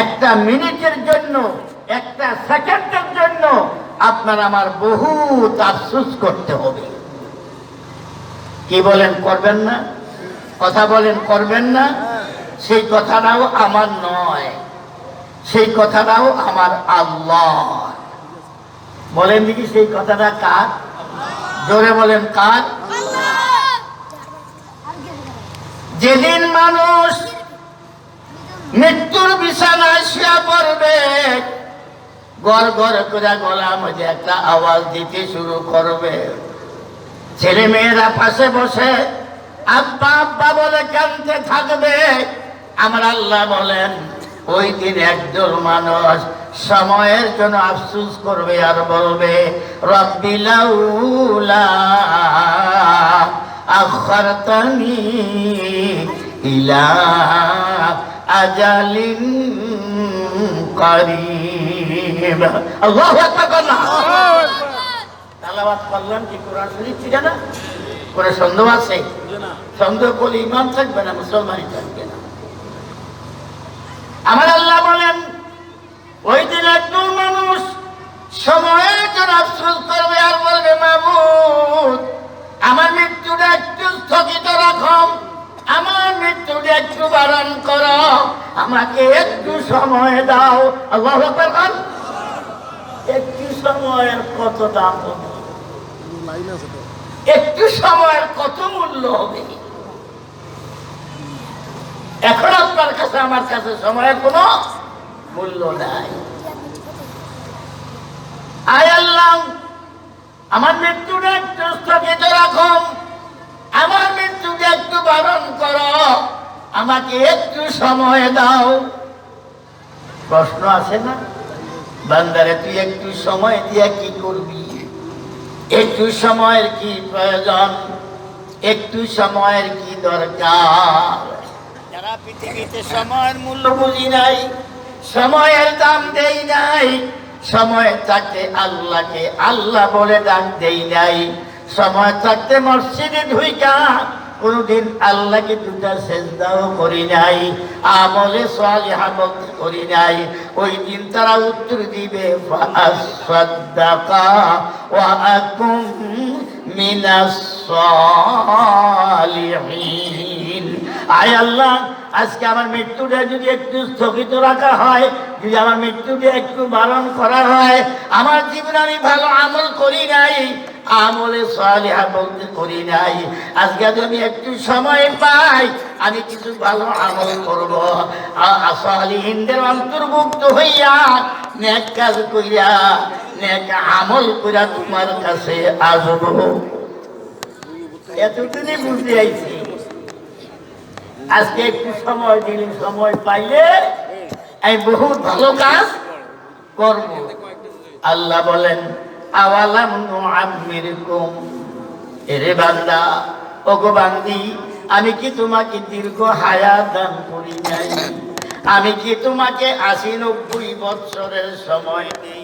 একটা মিনিটের জন্য, একটা সেকেন্ডের জন্য আপনার আমার বহুত আফসোস করতে হবে। কি বলেন, করবেন না? কথা বলেন, করবেন না? সেই কথাটাও আমার নয়, সেই কথাটাও আমার আল্লাহ। বলেন দেখি সেই কথাটা কার? জোরে বলেন, কার? যেদিন মানুষ মৃত্যুর বিছানায় শুয়ে পড়বে, গড় গড় করে গলার মধ্যে একটা আওয়াজ দিতে শুরু করবে। ছেলে মেয়েরা পাশে বসে আব্বা আব্বা বলে কাঁদতে থাকবে। আমার আল্লাহ বলেন, ওই দিন একজন মানুষ সময়ের জন্য আফসোস করবে আর বলবে, রব্বি লাউলা আখারতানি ইলা আজালিন কারীব। আল্লাহু আকবার। তেলাওয়াত করলাম কি কোরআন শরীফ ঠিক না? কোনো সন্দেহ আছে? সন্দেহ করলে ইমান থাকবে না, মুসলমানই থাকবে না। আমার আল্লাহ বলেন, ওই দিন একজন মানুষ সময়ের জন্য আফসোস করবে আর বলবে, মাবুদ আমার মৃত্যুটা একটু স্থগিত রাখো, আমার মৃত্যুটা একটু বারণ করো, আমাকে একটু সময় দাও। আল্লাহু আকবার। একটু সময়ের কত দাম হবে? একটু সময়ের কত মূল্য হবে? এখন আপনার কাছে আমার কাছে সময়ের কোনো মূল্য নাই। আয় আল্লাহ, আমার মৃত্যুটা একটু স্থগিত রাখো, আমার মৃত্যুকে একটু বারণ করো, আমাকে একটু সময় দাও। প্রশ্ন আছে না, বান্দারে তুই একটু সময় দিয়া কি করবি? একটু সময়ের কি প্রয়োজন? একটু সময়ের কি দরকার? যারা পৃথিবীতে সময়ের মূল্য বুঝি নাই, সময়ের দাম দেই নাই, সময় থাকতে আল্লাহকে আল্লাহ বলে ডাক দেই নাই, সময় থাকতে মসজিদে ঢুইকা কোনদিন আল্লাহকে দুটা সেজদাও করি নাই, আমলে সালিহা বলতে করি নাই, ওই দিন তারা উত্তর দিবে, ফাসাদাকা ওয়া আকুম মিনাস সালিহিন। আয় আল্লাহ, আজকে আমার মৃত্যুটা যদি একটু স্থগিত রাখা হয়, যদি আমার মৃত্যুটা একটু বারণ করা হয়, আমার জীবনে আমি ভালো আমল করি নাই, আমলে সালিহা বলতে করি নাই, আজকে যদি একটু সময় পাই আমি কিছু ভালো আমল করব, সালিহিনদের অন্তর্ভুক্ত হইয়া নেক কাজ কইরা নেক আমল কইরা তোমার কাছে আসব। এতদিনই বুঝতে আইছি, আজকে একটু সময় দিলে, সময় পাইলে আমি বহুত ভালো কাজ করব। আল্লাহ বলেন, আওয়ালাম নুআম্মিরকুম, এরে বান্দা, ওগো বান্দি, আমি কি তোমাকে দীর্ঘ হায়াত দান করি নাই? আমি কি তোমাকে ৮০-৯০ বৎসরের সময় দিই